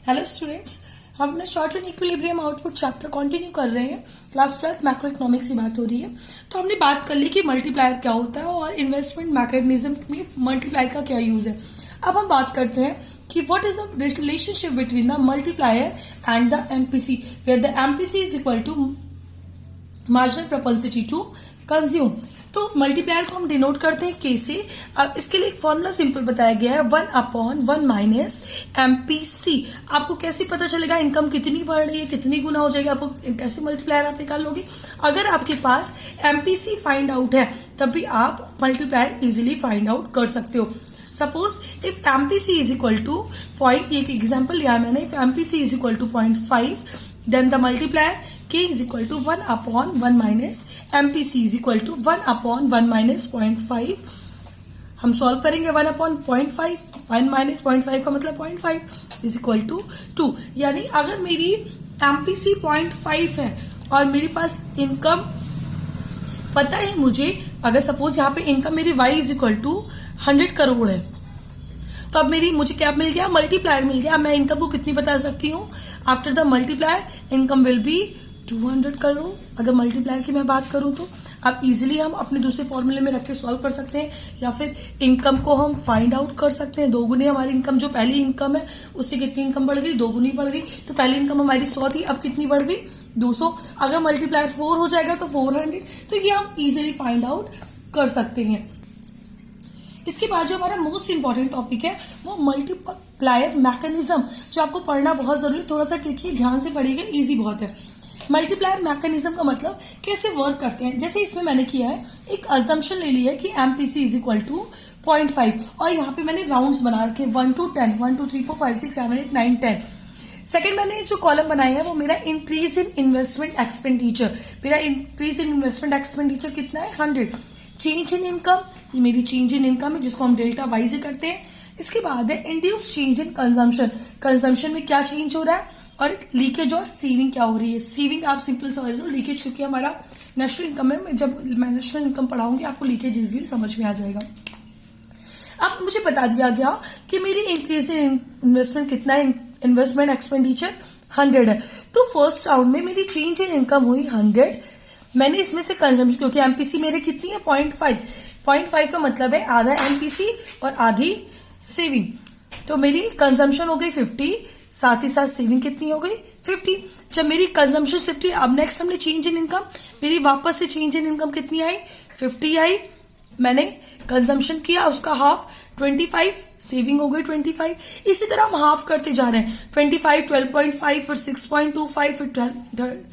Hello students, हम अपना short and equilibrium output chapter continue कर रहे हैं। क्लास 12 मैक्रो इकोनॉमिक्स की बात हो रही है। तो हमने बात कर ली कि मल्टीप्लायर क्या होता है और इन्वेस्टमेंट मैकेनिज्म में मल्टीप्लायर का क्या यूज है। अब हम बात करते हैं कि what is the relationship between the multiplier and the MPC, where the MPC is equal to marginal propensity to consume. तो मल्टीप्लायर को हम डिनोट करते हैं के से। अब इसके लिए एक फॉर्मूला सिंपल बताया गया है, 1/1 माइनस एमपीसी। आपको कैसे पता चलेगा इनकम कितनी बढ़ रही है, कितनी गुना हो जाएगा, आपको कैसे मल्टीप्लायर आप निकाल लोगे। अगर आपके पास एमपीसी फाइंड आउट है तब भी आप मल्टीप्लायर इजिली फाइंड आउट कर सकते हो। Suppose if MPC is equal to point, एक एग्जाम्पल लिया मैंने, if MPC is equal to 0.5 then the multiplier k is equal to 1/1 minus MPC is equal to 1/1 minus 0.5। हम सॉल्व करेंगे 1/0.5, 1 minus 0.5 का मतलब 0.5 इज इक्वल टू 2। यानी अगर मेरी MPC 0.5 है और मेरे पास इनकम पता है मुझे, अगर सपोज यहाँ पे इनकम मेरी y is equal to 100 crore है, तो अब मुझे क्या मिल गया, मल्टीप्लायर मिल गया। मैं इनकम को कितनी बता सकती हूँ, after the multiplier income will be 200 crore. अगर मल्टीप्लायर की मैं बात करूं तो आप इजीली हम अपने दूसरे फॉर्मूले में रख के सॉल्व कर सकते हैं, या फिर इनकम को हम फाइंड आउट कर सकते हैं। दोगुनी हमारी इनकम, जो पहली इनकम है उससे कितनी इनकम बढ़ गई, दोगुनी बढ़ गई। तो पहली इनकम हमारी 100 थी, अब कितनी बढ़ गई, 200। अगर मल्टीप्लायर 4 हो जाएगा तो 400। तो ये हम इजिली फाइंड आउट कर सकते हैं। इसके बाद जो हमारा मोस्ट इंपॉर्टेंट टॉपिक है वो मल्टीप्लायर मैकेनिज्म, जो आपको पढ़ना बहुत जरूरी, थोड़ा सा ट्रिकी, ध्यान से पढ़िएगा, इजी बहुत है। मल्टीप्लायर मैकेनिज्म का मतलब कैसे वर्क करते हैं। जैसे इसमें मैंने किया है, एक अजम्पशन ले लिया है कि एमपीसी इज इक्वल टू 0.5 और यहाँ पे मैंने राउंड्स बना रखे 1 to 10, 1 2 3 4 5 6 7 8 9 10। सेकेंड मैंने जो कॉलम बनाया है वो मेरा इंक्रीज इन इन्वेस्टमेंट एक्सपेंडिचर। मेरा इंक्रीज इन इन्वेस्टमेंट एक्सपेंडिचर कितना है, 100। चेंज इन इनकम, ये मेरी चेंज इन इनकम है जिसको हम डेल्टा वाई से करते हैं। इसके बाद है induce change in consumption, consumption में क्या चेंज हो रहा है, और लीकेज और सेविंग क्या हो रही है। सेविंग आप सिंपल समझ लो, लीकेज क्योंकि हमारा नेशनल इनकम है, जब मैं नेशनल इनकम पढ़ाऊंगी आपको लीकेज इजिली समझ में आ जाएगा। अब मुझे बता दिया गया कि मेरी इंक्रीज इन इन्वेस्टमेंट कितना है, इन्वेस्टमेंट एक्सपेंडिचर 100 है। तो फर्स्ट राउंड में मेरी चेंज इन इनकम हुई 100। मैंने इसमें से कंजम्पशन, क्योंकि एमपीसी मेरे कितनी है 0.5 का मतलब है आधा एमपीसी और आधी सेविंग। तो मेरी कंजम्पशन हो गई 50, साथ ही साथ सेविंग कितनी हो गई 50। जब मेरी कंजम्पशन 50, अब नेक्स्ट हमने चेंज इन इनकम, मेरी वापस से चेंज इन इनकम कितनी आई, 50 आई। मैंने कंजम्पशन किया, उसका हाफ 25, सेविंग हो गई 25। इसी तरह हम हाफ करते जा रहे हैं, 25 12.5, फिर 6.25, फिर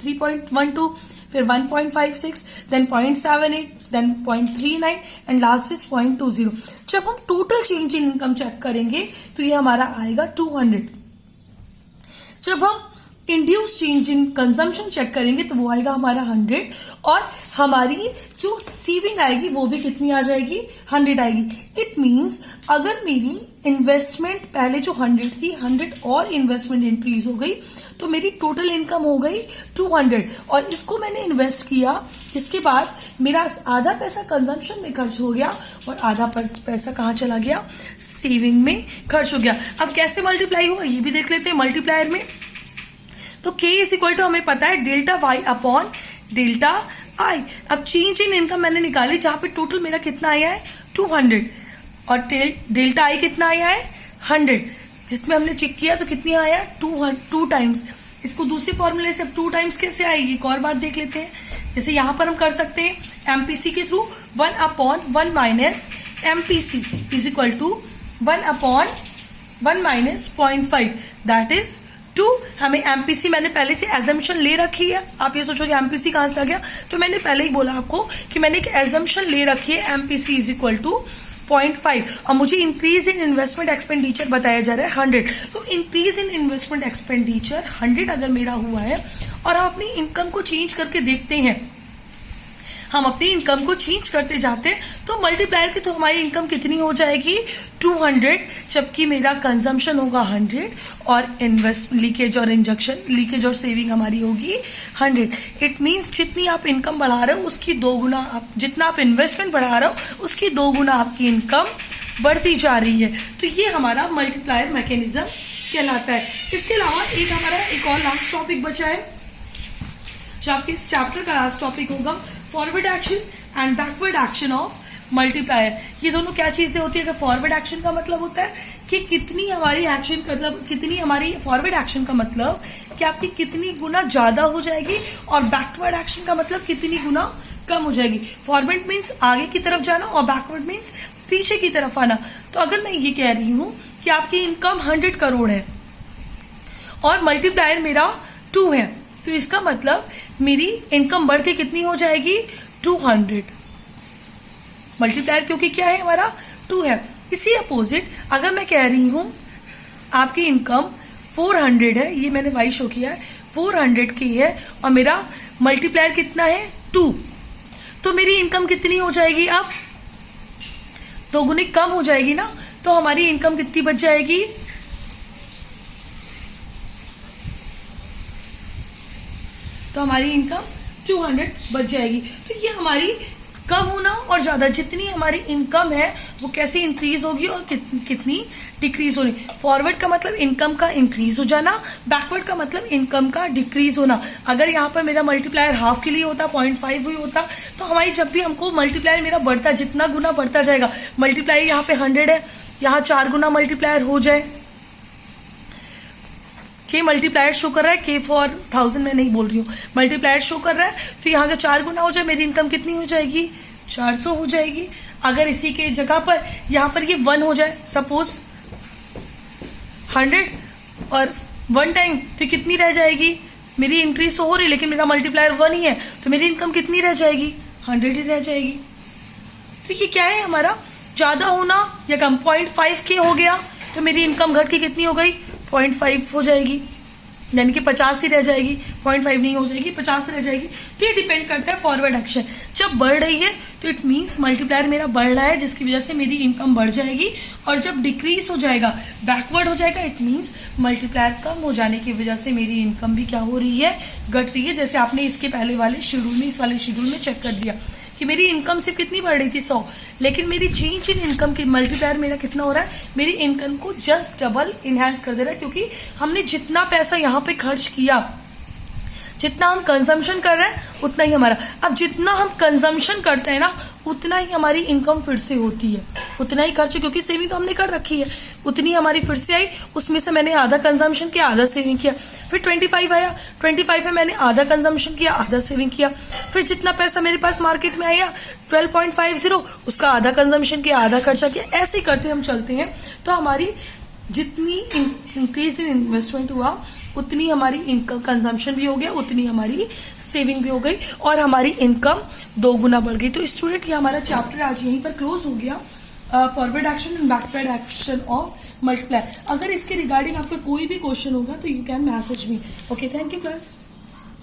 3.12, फिर 1.56, then 0.78, then 0.39 and last is 0.20। जब हम total change in income check करेंगे तो ये हमारा आएगा 200। जब हम induce change in consumption check करेंगे तो वो आएगा हमारा 100, और हमारी जो सेविंग आएगी वो भी कितनी आ जाएगी, 100 आएगी। इट मींस अगर मेरी इन्वेस्टमेंट पहले जो 100 थी, 100 और इन्वेस्टमेंट इंक्रीज हो गई तो मेरी टोटल इनकम हो गई 200, और इसको मैंने इन्वेस्ट किया। इसके बाद मेरा आधा पैसा कंजम्पशन में खर्च हो गया और आधा पैसा कहाँ चला गया, सेविंग में खर्च हो गया। अब कैसे मल्टीप्लाई हुआ ये भी देख लेते हैं मल्टीप्लायर में। तो k इज इक्वल टू हमें पता है delta Y upon delta I. अब चेंज इन इनकम मैंने निकाली जहां पे टोटल मेरा कितना आया है 200, और डेल्टा आई कितना आया है 100, जिसमें हमने चेक किया तो कितनी आया 2 टाइम्स। इसको दूसरे फॉर्मूले से 2 टाइम्स कैसे आएगी, एक और बार देख लेते हैं। जैसे यहां पर हम कर सकते हैं एमपीसी के through, 1/1 minus MPC is equal to 1/1 minus 0.5, that is 2। हमें एमपीसी मैंने पहले से एजम्पशन ले रखी है। आप ये सोचोगे एमपीसी कहां से आ गया, तो मैंने पहले ही बोला आपको कि मैंने एक एजम्पशन ले रखी है, एमपीसी इज इक्वल टू 0.5, और मुझे इंक्रीज इन इन्वेस्टमेंट एक्सपेंडिचर बताया जा रहा है 100। तो इंक्रीज इन इन्वेस्टमेंट एक्सपेंडिचर 100 अगर मेरा हुआ है, और हम अपनी इनकम को चेंज करके देखते हैं, हम अपनी इनकम को चेंज करते जाते हैं, तो मल्टीप्लायर की तो हमारी इनकम कितनी हो जाएगी 200, जबकि मेरा कंजम्पशन होगा 100 और लीकेज और सेविंग हमारी होगी 100। इट मींस जितनी आप इनकम बढ़ा रहे हो उसकी 2 गुना, आप जितना आप इन्वेस्टमेंट बढ़ा रहे हो उसकी 2 गुना आपकी इनकम बढ़ती जा रही है। तो ये हमारा मल्टीप्लायर मैकेनिज्म कहलाता है। इसके अलावा एक हमारा एक और लास्ट टॉपिक बचा है जो आपके इस चैप्टर का लास्ट टॉपिक होगा, forward action and backward action of multiplier. ये दोनों क्या चीजें होती है? कि फॉरवर्ड एक्शन का मतलब होता है कि कितनी हमारी एक्शन मतलब कितनी हमारी फॉरवर्ड एक्शन का मतलब कि आपकी कितनी गुना ज्यादा हो जाएगी, और बैकवर्ड एक्शन का मतलब कितनी गुना कम हो जाएगी। फॉरवर्ड मीन्स आगे की तरफ जाना और बैकवर्ड मीन्स पीछे की तरफ आना। तो अगर मैं ये कह रही हूं कि आपकी इनकम 100 करोड़ है और मल्टीप्लायर मेरा 2 है, तो इसका मतलब मेरी इनकम बढ़ के कितनी हो जाएगी? 200। मल्टीप्लायर क्योंकि क्या है हमारा? 2 है। इसी अपोजिट अगर मैं कह रही हूं आपकी इनकम 400 है, ये मैंने वाई शो किया है, 400 की है और मेरा मल्टीप्लायर कितना है? 2, तो मेरी इनकम कितनी हो जाएगी? अब 2 गुनी कम हो जाएगी ना। तो हमारी इनकम कितनी बच जाएगी? तो हमारी इनकम 200 बच जाएगी। तो ये हमारी कम होना और ज्यादा, जितनी हमारी इनकम है वो कैसे इंक्रीज होगी और कितनी डिक्रीज होनी। फॉरवर्ड का मतलब इनकम का इंक्रीज हो जाना, बैकवर्ड का मतलब इनकम का डिक्रीज होना। अगर यहाँ पर मेरा मल्टीप्लायर हाफ के लिए होता, 0.5 हुई होता, तो हमारी जब भी हमको मल्टीप्लायर मेरा बढ़ता, जितना गुना बढ़ता जाएगा, मल्टीप्लायर यहाँ पे 100 है, यहाँ 4 गुना मल्टीप्लायर हो जाए। के मल्टीप्लायर शो कर रहा है, के फॉर 1000 मैं नहीं बोल रही हूँ, मल्टीप्लायर शो कर रहा है, तो यहाँ का 4 गुना हो जाए, मेरी इनकम कितनी हो जाएगी? 400 हो जाएगी। अगर इसी के जगह पर यहाँ पर ये 1 हो जाए, सपोज 100 और 1 टाइम, तो कितनी रह जाएगी? मेरी इंक्रीज तो हो रही लेकिन मेरा मल्टीप्लायर 1 ही है, तो मेरी इनकम कितनी रह जाएगी? 100 ही रह जाएगी। तो ये क्या है हमारा? ज्यादा होना या कम। 0.5 के हो गया तो मेरी इनकम घट के कितनी हो गई? 0.5 हो जाएगी, यानी कि 50 ही रह जाएगी, 0.5 नहीं हो जाएगी, 50 रह जाएगी। तो ये डिपेंड करता है फॉरवर्ड एक्शन। जब बढ़ रही है तो इट मीन्स मल्टीप्लायर मेरा बढ़ रहा है, जिसकी वजह से मेरी इनकम बढ़ जाएगी। और जब डिक्रीज हो जाएगा, बैकवर्ड हो जाएगा, इट मीन्स मल्टीप्लायर कम हो जाने की वजह से मेरी इनकम भी क्या हो रही है? घट रही है। जैसे आपने इसके पहले वाले शेड्यूल में, इस वाले शेड्यूल में चेक कर दिया कि मेरी इनकम सिर्फ कितनी बढ़ रही थी? 100, लेकिन मेरी चेंज इन इनकम की मल्टीप्लायर मेरा कितना हो रहा है? मेरी इनकम को जस्ट डबल इनहेंस कर दे रहा है, क्योंकि हमने जितना पैसा यहाँ पे खर्च किया, जितना हम कंजम्पशन कर रहे हैं उतना ही हमारा। अब जितना हम कंजम्पशन करते हैं ना, उतना ही हमारी इनकम फिर से होती है, उतना ही खर्च, क्योंकि सेविंग तो हमने कर रखी है, उतनी हमारी फिर से आई। उसमें से मैंने आधा कंजम्पशन किया, आधा सेविंग किया। फिर 25 आया, 25 में मैंने आधा कंजम्पशन किया, आधा सेविंग किया। फिर जितना पैसा मेरे पास मार्केट में आया 12.50, उसका आधा कंजम्पशन किया, आधा खर्चा किया। ऐसे ही करते हम चलते हैं। तो हमारी जितनी इंक्रीज इन इन्वेस्टमेंट हुआ, उतनी हमारी इनकम कंजम्पशन भी हो गया, उतनी हमारी सेविंग भी हो गई और हमारी इनकम 2 गुना बढ़ गई। तो स्टूडेंट, ये हमारा चैप्टर आज यहीं पर क्लोज हो गया, forward action and backward action of multiplier. अगर इसके रिगार्डिंग आपका कोई भी क्वेश्चन होगा तो you can message me. Okay, thank you class.